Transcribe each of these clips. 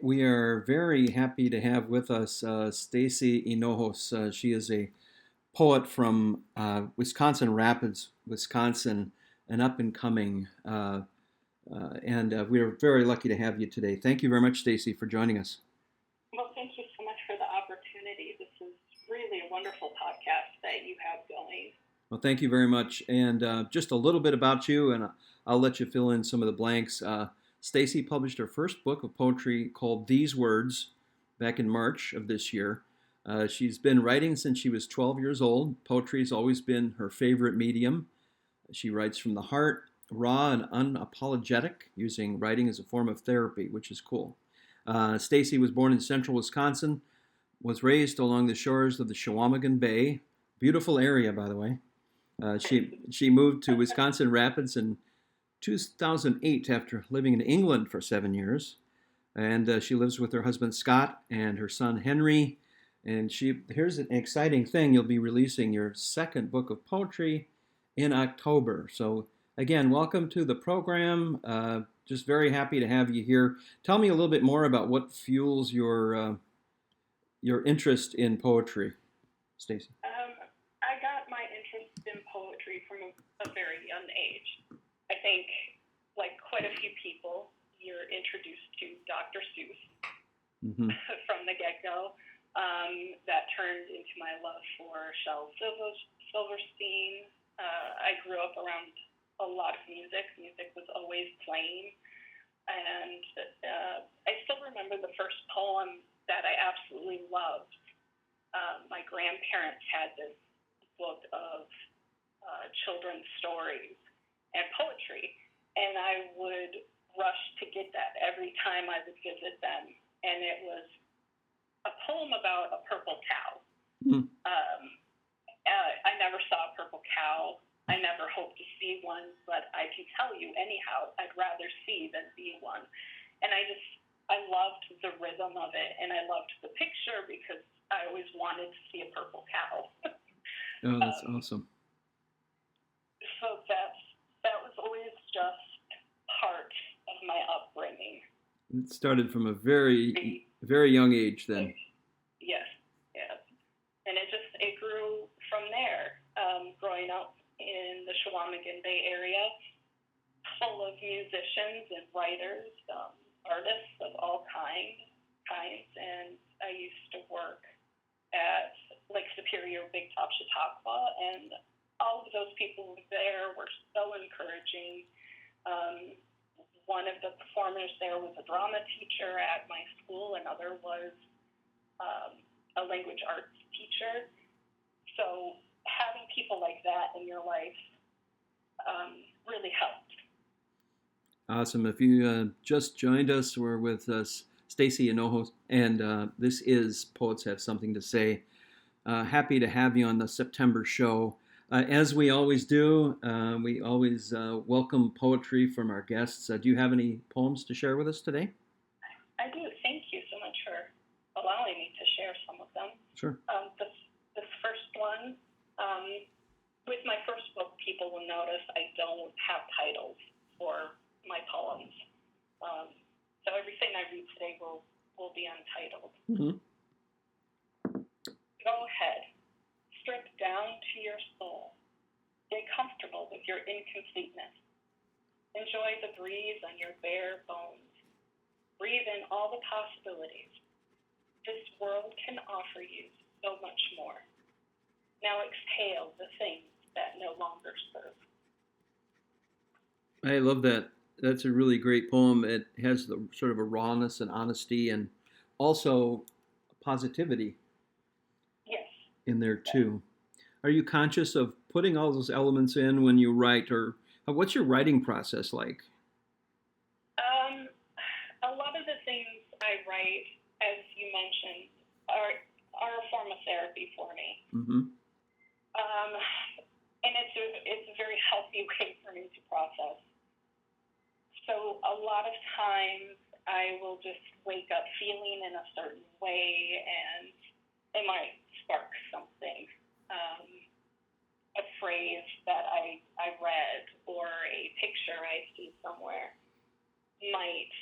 We are very happy to have with us Stacy Hinojos. She is a poet from Wisconsin Rapids, Wisconsin, an up and coming. And we are very lucky to have you today. Thank you very much, Stacy, for joining us. Well, thank you so much for the opportunity. This is really a wonderful podcast that you have going. Well, thank you very much. And just a little bit about you, and I'll let you fill in some of the blanks. Stacy published her first book of poetry called These Words back in March of this year. She's been writing since she was 12 years old. Poetry has always been her favorite medium. She writes from the heart, raw and unapologetic, using writing as a form of therapy, which is cool. Stacy was born in central Wisconsin, was raised along the shores of the Chequamegon Bay. Beautiful area, by the way. She moved to Wisconsin Rapids in 2008 after living in England for 7 years, and she lives with her husband Scott and her son Henry. And here's an exciting thing: you'll be releasing your second book of poetry in October. So again, welcome to the program. Just very happy to have you here. Tell me a little bit more about what fuels your interest in poetry, Stacy. I got my interest in poetry from a very young age. I think, like quite a few people, you're introduced to Dr. Seuss Mm-hmm. from the get-go. That turned into my love for Silverstein. I grew up around a lot of music. Music was always playing. And I still remember the first poem that I absolutely loved. My grandparents had this book of children's stories and poetry, and I would rush to get that every time I would visit them. And it was a poem about a purple cow. Mm. I never saw a purple cow. I never hope to see one, but I can tell you anyhow, I'd rather see than be one. And I loved the rhythm of it, and I loved the picture because I always wanted to see a purple cow. Oh, that's awesome. So that was always just part of my upbringing. It started from a very, very young age then. Yes, yes. And it grew from there. Growing up in the Chequamegon Bay area, full of musicians and writers, artists of all kinds, and I used to work at Lake Superior, Big Top, Chautauqua, and all of those people there were so encouraging. One of the performers there was a drama teacher at my school. Another was a language arts teacher. So having people like that in your life really helped. Awesome. If you just joined us, we're with Stacy Hinojos, and this is Poets Have Something to Say. Happy to have you on the September show. As we always do, we always welcome poetry from our guests. Do you have any poems to share with us today? I do. Thank you so much for allowing me to share some of them. Sure. This first one, with my first book, people will notice I don't have titles for my poems. So everything I read today will be untitled. Mm-hmm. Go ahead. Strip down to your soul. Get comfortable with your incompleteness. Enjoy the breeze on your bare bones. Breathe in all the possibilities. This world can offer you so much more. Now exhale the things that no longer serve. I love that. That's a really great poem. It has the sort of a rawness and honesty, and also positivity Yes. in there too. Are you conscious of putting all those elements in when you write, or what's your writing process like? A lot of the things I write, as you mentioned, are a form of therapy for me. Mm-hmm. And it's a very healthy way for me to process. So a lot of times I will just wake up feeling in a certain way, and it might spark something. A phrase that I read or a picture I see somewhere might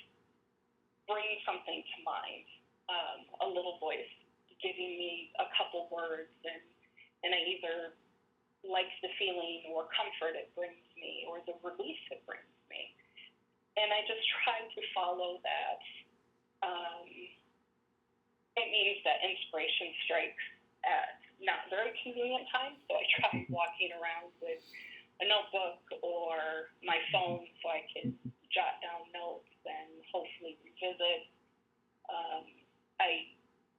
bring something to mind, a little voice giving me a couple words, and I either like the feeling or comfort it brings me or the relief it brings me. And I just try to follow that. It means that inspiration strikes at not very convenient times, so I try walking around with a notebook or my phone so I can jot down notes and hopefully revisit.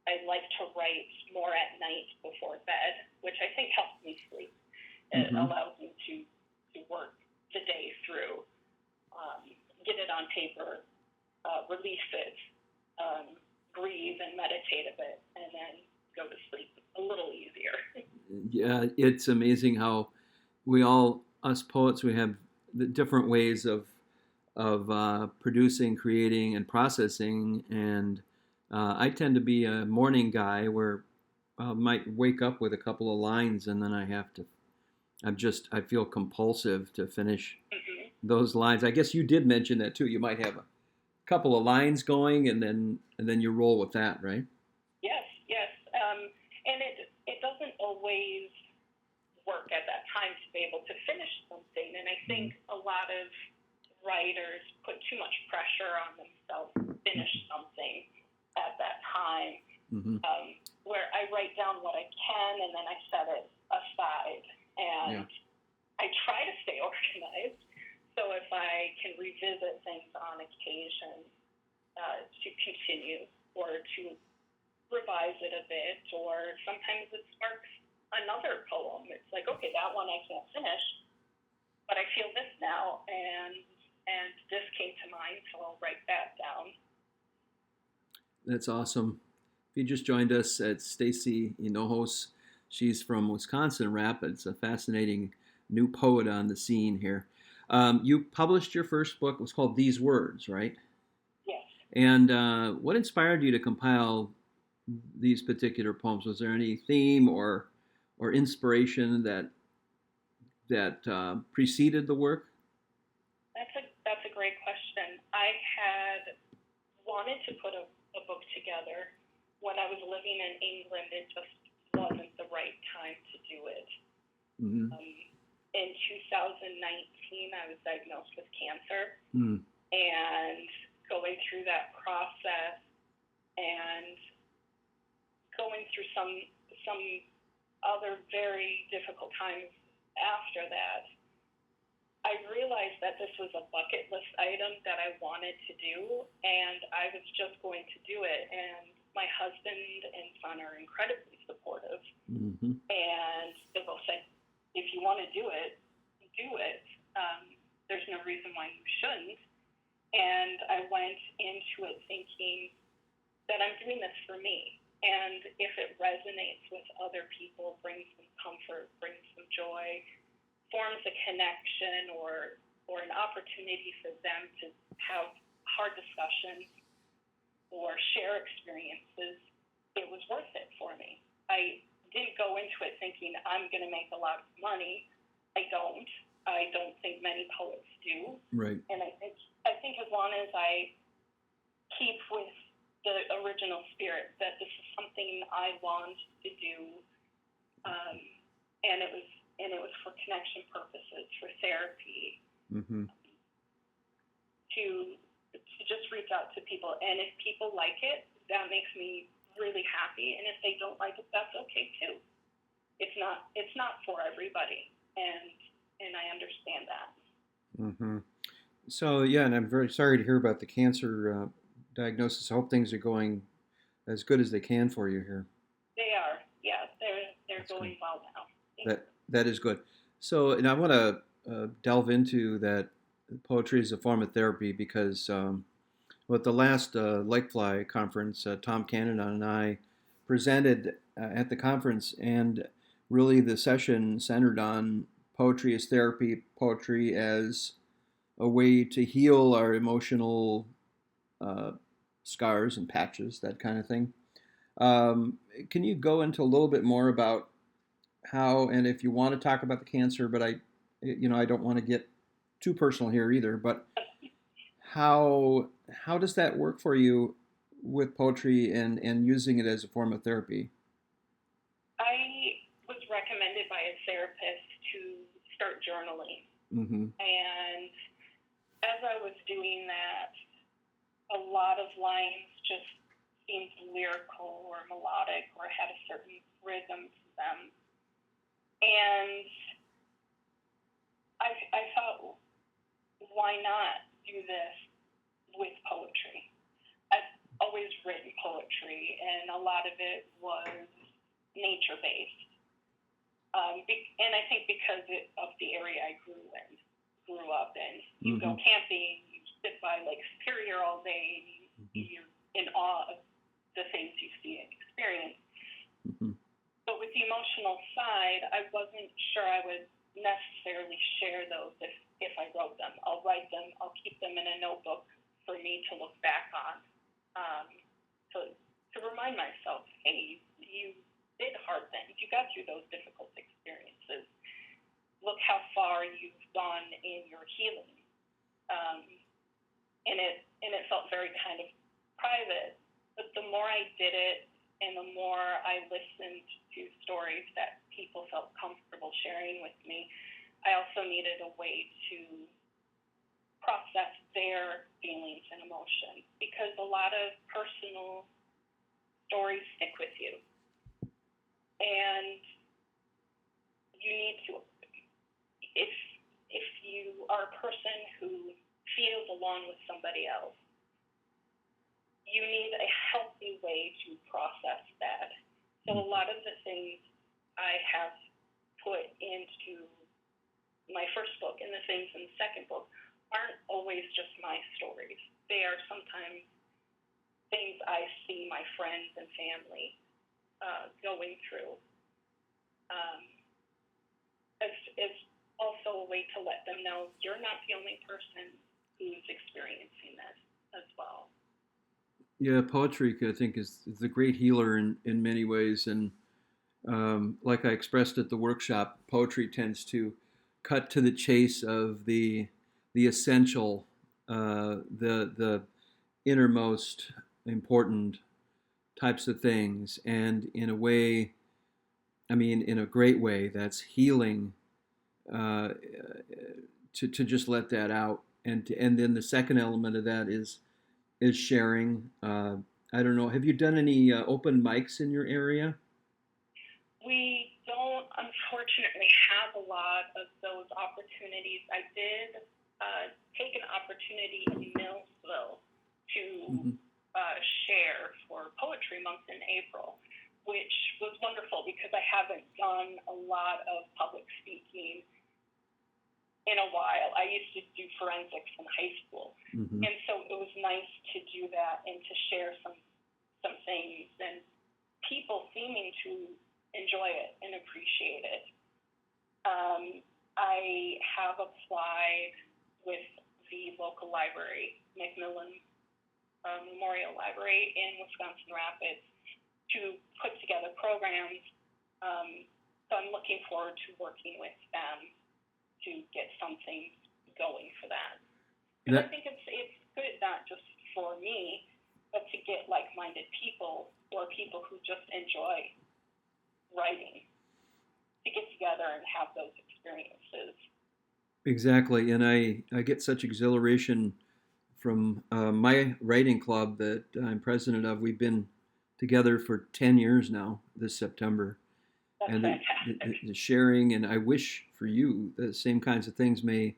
I like to write more at night before bed, which I think helps me sleep. It allows me to work the day through, get it on paper, release it, breathe and meditate a bit, and then go to sleep a little easier. Yeah, it's amazing how we all, us poets, we have the different ways of producing, creating, and processing. And I tend to be a morning guy where I might wake up with a couple of lines, and then I feel compulsive to finish those lines. I guess you did mention that too. You might have a couple of lines going, and then you roll with that, right? Yes, yes. And it doesn't always work at that time to be able to finish something. And I think a lot of writers put too much pressure on themselves to finish something at that time, where I write down what I can and then I set it aside. And I try to stay organized. So if I can revisit things on occasion, to continue or to revise it a bit, or sometimes it sparks another poem. It's like, okay, that one I can't finish, but I feel this now, and this came to mind, so I'll write that down. That's awesome. If you just joined us, it's Stacy Hinojos. She's from Wisconsin Rapids, a fascinating new poet on the scene here. You published your first book. It was called These Words, right? Yes. And what inspired you to compile these particular poems? Was there any theme or inspiration that preceded the work? That's a great question. I had wanted to put a book together. When I was living in England, it just wasn't the right time to do it. In 2019, I was diagnosed with cancer, and going through that process and going through some other very difficult times after that, I realized that this was a bucket list item that I wanted to do, and I was just going to do it. And my husband and son are incredibly supportive, and they both said, if you want to do it, do it. There's no reason why you shouldn't. And I went into it thinking that I'm doing this for me. And if it resonates with other people, brings them comfort, brings them joy, forms a connection or an opportunity for them to have hard discussions or share experiences, it was worth it for me. I didn't go into it thinking I'm going to make a lot of money. I don't think many poets do. Right. And I think as long as I keep with the original spirit that this is something I want to do, and it was for connection purposes, for therapy, to just reach out to people. And if people like it, that makes me really happy. And if they don't like it, that's okay too. It's not for everybody, and I understand that. So yeah, and I'm very sorry to hear about the cancer diagnosis. I hope things are going as good as they can for you here. They are, yeah. They're That's going good. Well now. That is good. So, and I want to delve into that. Poetry is a form of therapy because, at the last Lakefly conference, Tom Cannon and I presented at the conference, and really the session centered on poetry as therapy, poetry as a way to heal our emotional scars and patches, that kind of thing. Can you go into a little bit more about how, and if you want to talk about the cancer, but I don't want to get too personal here either, but how does that work for you with poetry and using it as a form of therapy? I was recommended by a therapist to start journaling. Mm-hmm. And as I was doing that, a lot of lines just seemed lyrical or melodic or had a certain rhythm to them. And I thought, why not do this with poetry? I've always written poetry, and a lot of it was nature-based. And I think because of the area I grew up in. You go camping, you sit by Lake Superior all day, and you're in awe of the things you see and experience. Mm-hmm. But with the emotional side, I wasn't sure I would necessarily share those if I wrote them. I'll write them, I'll keep them in a notebook for me to look back on, to remind myself, hey, you did hard things. You got through those difficult experiences. Look how far you've gone in your healing. And it felt very kind of private. But the more I did it and the more I listened to stories that people felt comfortable sharing with me, I also needed a way to process their feelings and emotions, because a lot of personal stories stick with you. And you need to, if you are a person who feels alone with somebody else, you need a healthy way to process that. So a lot of the things I have put into my first book and the things in the second book aren't always just my stories. They are sometimes things I see my friends and family going through. It's also a way to let them know you're not the only person who's experiencing this as well. Yeah, poetry, I think, is a great healer in many ways. And like I expressed at the workshop, poetry tends to cut to the chase of the essential, the innermost important types of things, and in a way, I mean, in a great way, that's healing. Uh, to just let that out, and then the second element of that is sharing. I don't know. Have you done any open mics in your area? We don't, unfortunately, have a lot of those opportunities. I did take an opportunity in Millsville to share for Poetry Month in April, which was wonderful because I haven't done a lot of public speaking in a while. I used to do forensics in high school, and so it was nice to do that and to share some things, and people seeming to enjoy it and appreciate it. I have applied with the local library, Macmillan Memorial Library in Wisconsin Rapids, to put together programs. So I'm looking forward to working with them to get something going for that. Because I think it's good not just for me, but to get like-minded people or people who just enjoy writing to get together and have those experiences. Exactly, and I get such exhilaration from my writing club that I'm president of. We've been together for 10 years now this September. That's and fantastic. the sharing, and I wish for you the same kinds of things may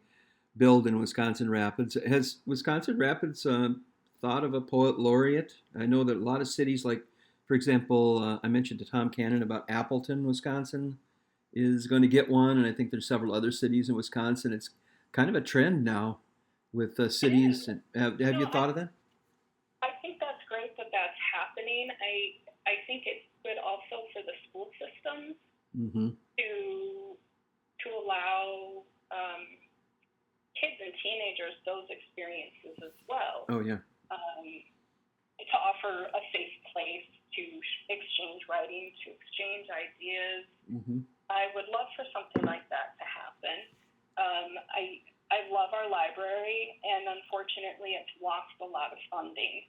build in Wisconsin Rapids. Has Wisconsin Rapids thought of a poet laureate? I know that a lot of cities, like, for example, I mentioned to Tom Cannon about Appleton, Wisconsin, is going to get one, and I think there's several other cities in Wisconsin. It's kind of a trend now with cities. Have you thought of that? I think that's great that that's happening. I think it's good also for the school systems to allow kids and teenagers those experiences as well. Oh, yeah. To offer a safe place to exchange writing, to exchange ideas. I would love for something like that to happen. I love our library, and unfortunately, it's lost a lot of funding.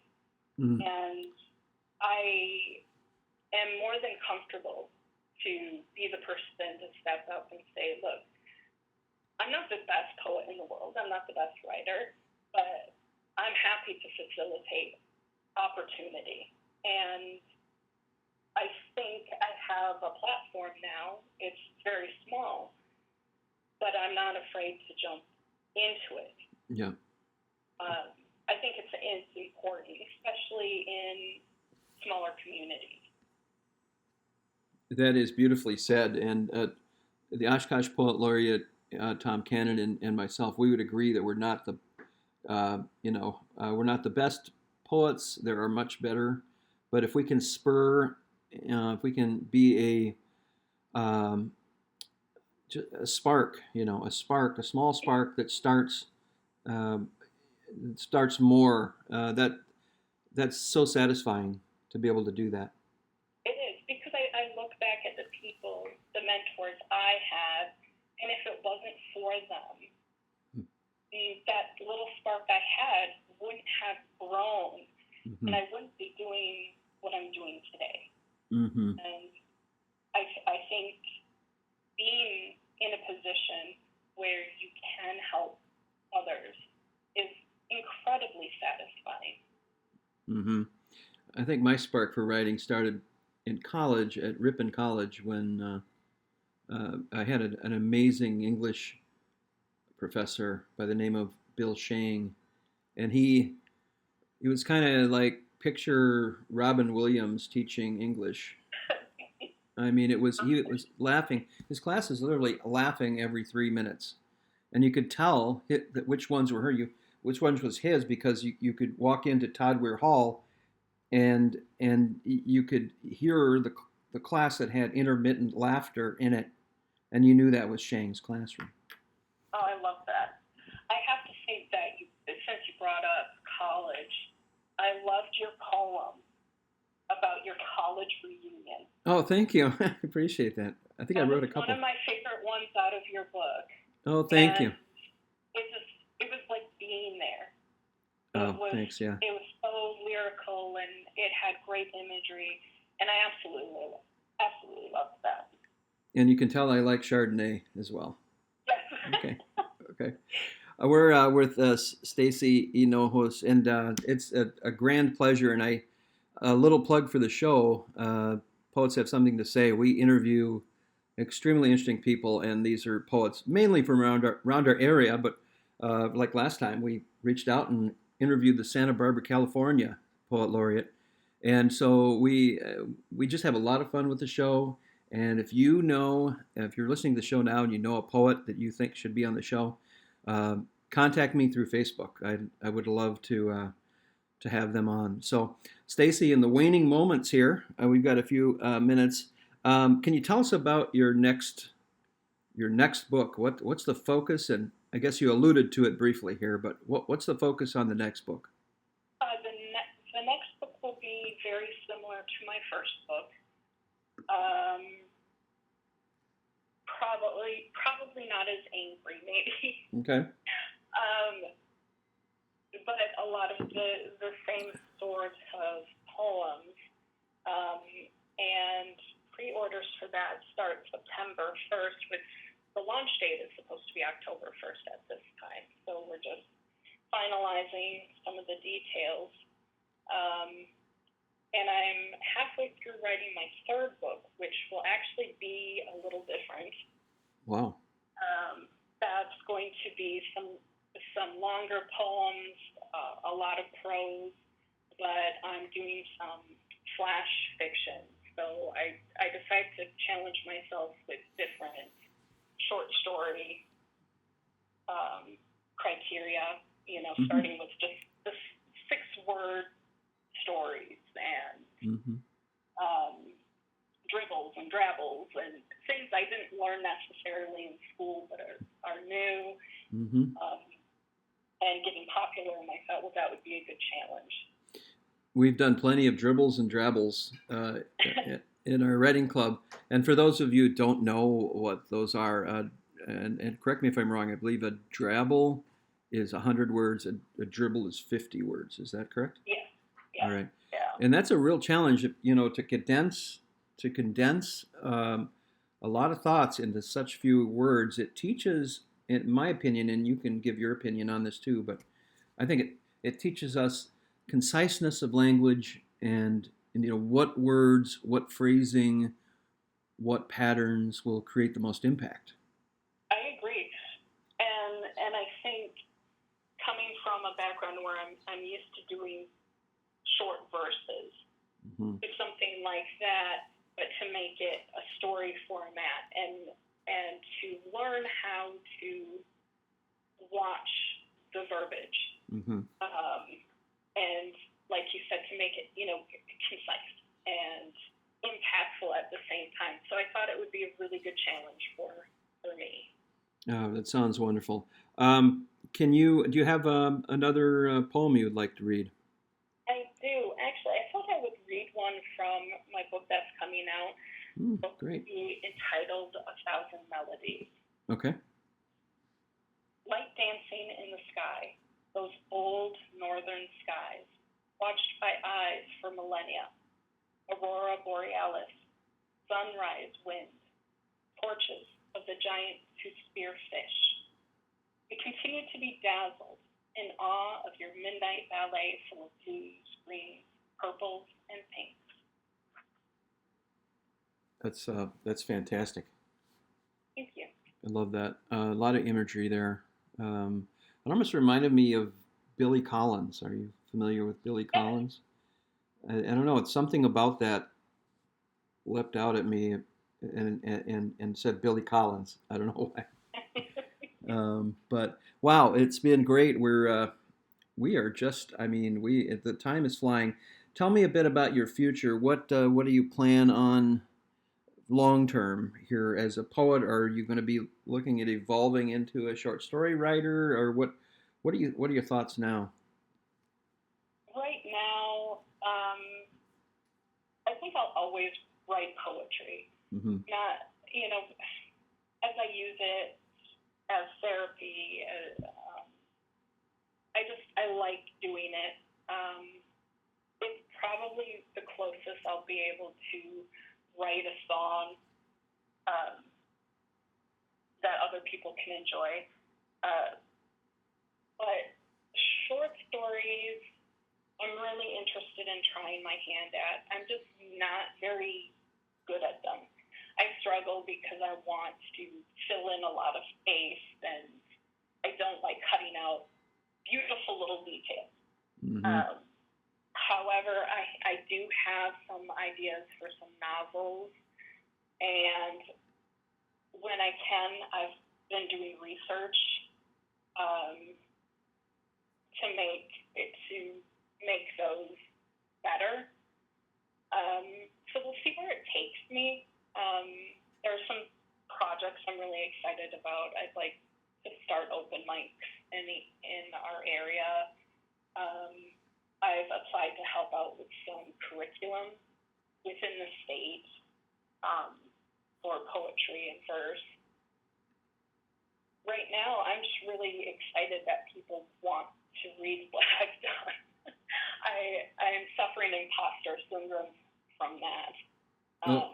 Mm. And I am more than comfortable to be the person to step up and say, look, I'm not the best poet in the world. I'm not the best writer, but I'm happy to facilitate opportunity. And I think I have a platform now. It's very small, but I'm not afraid to jump into it. Yeah. I think it's important, especially in smaller communities. That is beautifully said. And the Oshkosh Poet Laureate, Tom Cannon, and myself, we would agree that we're not the, we're not the best poets. There are much better. But if we can if we can be a spark, a small spark that starts more. That's so satisfying to be able to do that. It is, because I look back at the people, the mentors I had, and if it wasn't for them, that little spark I had wouldn't have grown, and I wouldn't be doing what I'm doing today. And I think being in a position where you can help others is incredibly satisfying. I think my spark for writing started in college, at Ripon College, when I had an amazing English professor by the name of Bill Shang, and he was kind of like picture Robin Williams teaching English. I mean, he was laughing. His class is literally laughing every 3 minutes, and you could tell that which ones were which ones was his, because you could walk into Todd Weir Hall, and you could hear the class that had intermittent laughter in it, and you knew that was Shang's classroom. Oh, I love that. I have to say that since you brought up college, I loved your poem about your college reunion. Oh, thank you. I appreciate that. I think I wrote a couple. One of my favorite ones out of your book. Oh, thank you. It was like being there. Thanks, yeah. It was so lyrical, and it had great imagery, and I absolutely loved that. And you can tell I like Chardonnay as well. Yes. Okay. We're with Stacy Hinojos, and it's a grand pleasure. And a little plug for the show. Poets Have Something to Say. We interview extremely interesting people, and these are poets mainly from around our area. But like last time, we reached out and interviewed the Santa Barbara, California Poet Laureate, and so we just have a lot of fun with the show. And if you're listening to the show now and you know a poet that you think should be on the show, contact me through Facebook. I would love to have them on. So, Stacy, in the waning moments here, we've got a few minutes. Can you tell us about your next book? What's the focus? And I guess you alluded to it briefly here, but what's the focus on the next book? The next book will be very similar to my first book. Probably not as angry, maybe. Okay. But a lot of the same sort of poems. And pre-orders for that start September 1st, with the launch date is supposed to be October 1st at this time. So we're just finalizing some of the details. And I'm halfway through writing my third book, which will actually be a little different. Wow. That's going to be some longer poems, a lot of prose, but I'm doing some flash fiction. So I decided to challenge myself with different short story criteria, starting with just the 6-word stories and dribbles and drabbles and things I didn't learn necessarily in school but are new and getting popular, and I thought, well, that would be a good challenge. We've done plenty of dribbles and drabbles in our writing club. And for those of you who don't know what those are, and correct me if I'm wrong, I believe a drabble is 100 words, a dribble is 50 words. Is that correct? Yeah, All yeah, right. yeah. And that's a real challenge, to condense a lot of thoughts into such few words. It teaches, in my opinion, and you can give your opinion on this too, but I think it teaches us conciseness of language and what words, what phrasing, what patterns will create the most impact. I agree, and I think coming from a background where I'm used to doing short verses, Mm-hmm. do something like that, but to make it a story format and to learn how to watch the verbiage, Mm-hmm. and like you said, to make it concise and impactful at the same time. So I thought it would be a really good challenge for me. Oh, that sounds wonderful. Do you have another poem you would like to read? I do. Actually, I thought I would read one from my book that's coming out. It will Great. be entitled A Thousand Melodies. Okay. Light dancing in the sky, those old northern skies, watched by eyes for millennia. Aurora borealis, sunrise wind, torches of the giant two-spear fish. We continue to be dazzled in awe of your midnight ballet full of blues, greens, purples, and pinks. That's fantastic. Thank you. I love that. A lot of imagery there. It almost reminded me of Billy Collins. Are you familiar with Billy Yes. Collins? I don't know. It's something about that leapt out at me and said Billy Collins. I don't know why. But wow, it's been great. We are just. I mean, the time is flying. Tell me a bit about your future. What do you plan on long term here as a poet? Are you going to be looking at evolving into a short story writer, or what are your thoughts now? Right now, I think I'll always write poetry. Mm-hmm. Not, as I use it as therapy. I like doing it. It's probably the closest I'll be able to write a song that other people can enjoy. But short stories, I'm really interested in trying my hand at. I'm just not very good at them. I struggle because I want to fill in a lot of space, and I don't like cutting out beautiful little details. Mm-hmm. However, I do have some ideas for some novels, and when I can, I've been doing research to make those better. So we'll see where it takes me. There are some projects I'm really excited about. I'd like to start open mics in our area. I've applied to help out with some curriculum within the state for poetry and verse. Right now, I'm just really excited that people want to read what I've done. I'm suffering imposter syndrome from that.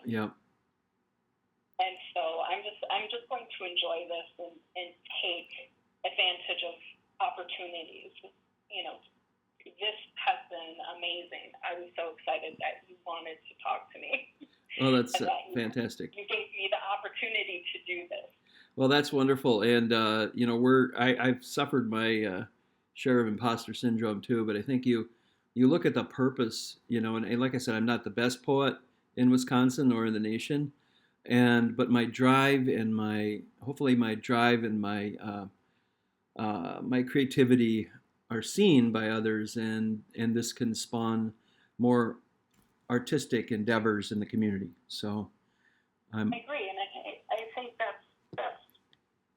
Yeah. And so I'm just going to enjoy this and take advantage of opportunities. This has been amazing. I was so excited that you wanted to talk to me. Oh, that's fantastic. You gave me the opportunity to do this. Well, that's wonderful, and I've suffered my share of imposter syndrome too. But I think you look at the purpose, and like I said, I'm not the best poet in Wisconsin or in the nation, but my drive and my my creativity are seen by others, and this can spawn more artistic endeavors in the community. So I agree, and I think that's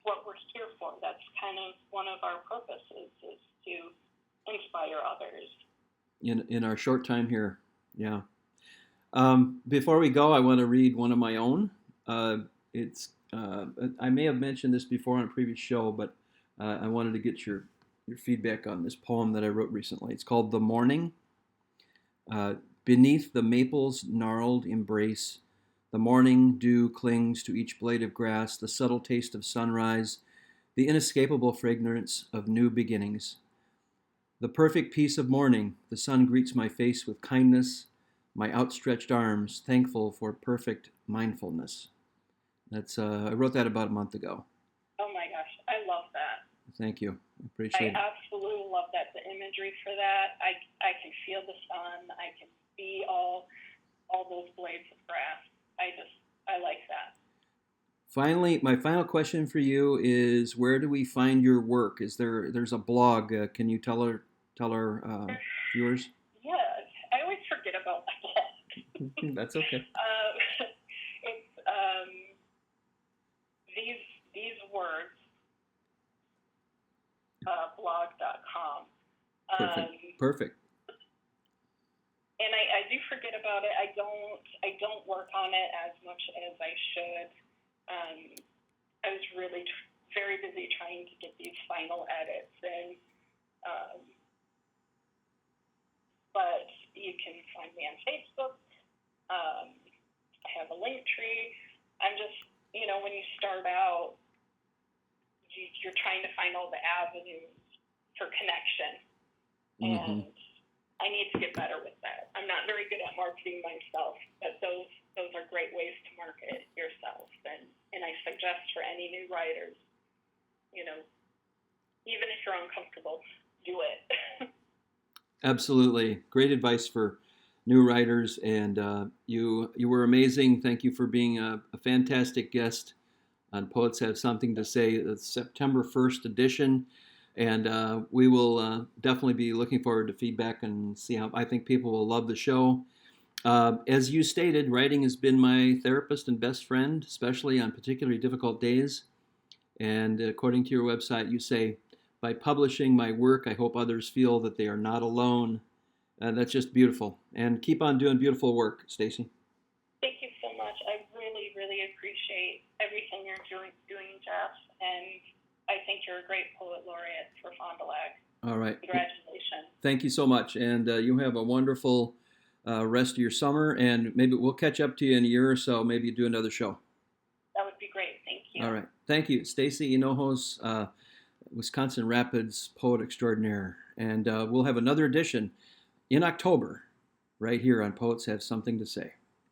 what we're here for. That's kind of one of our purposes, is to inspire others. In our short time here, yeah. Before we go, I want to read one of my own. It's I may have mentioned this before on a previous show, but I wanted to get your feedback on this poem that I wrote recently. It's called "The Morning." Uh, Beneath the maple's gnarled embrace, the morning dew clings to each blade of grass, the subtle taste of sunrise, the inescapable fragrance of new beginnings. The perfect peace of morning, the sun greets my face with kindness, my outstretched arms, thankful for perfect mindfulness. That's I wrote that about a month ago. Oh my gosh, I love that. Thank you. I I appreciate it. absolutely love that. The imagery for that, I can feel the sun. I can see all those blades of grass. I like that. Finally, my final question for you is: where do we find your work? There's a blog? Can you tell our viewers? Yes, I always forget about my blog. That's okay. It's these words blog.com. Perfect. And I do forget about it. I don't work on it as much as I should. I was really very busy trying to get these final edits in. But you can find me on Facebook. I have a link tree. I'm just, when you start out, you're trying to find all the avenues for connection. Mm-hmm. And I need to get better with that. I'm not very good at marketing myself, but those are great ways to market yourself. And I suggest for any new writers, even if you're uncomfortable, do it. Absolutely. Great advice for new writers, and you were amazing. Thank you for being a fantastic guest on Poets Have Something to Say, the September 1st edition. And we will definitely be looking forward to feedback and see how I think people will love the show. As you stated, writing has been my therapist and best friend, especially on particularly difficult days. And according to your website, you say, by publishing my work, I hope others feel that they are not alone. That's just beautiful. And keep on doing beautiful work, Stacy. Thank you so much. I really, really appreciate everything you're doing, Jeff. And I think you're a great poet laureate for Fond du Lac. All right. Congratulations. Thank you so much. And you have a wonderful rest of your summer. And maybe we'll catch up to you in a year or so. Maybe do another show. That would be great. Thank you. All right. Thank you. Stacy Hinojos, Wisconsin Rapids poet extraordinaire. And we'll have another edition in October right here on Poets Have Something to Say.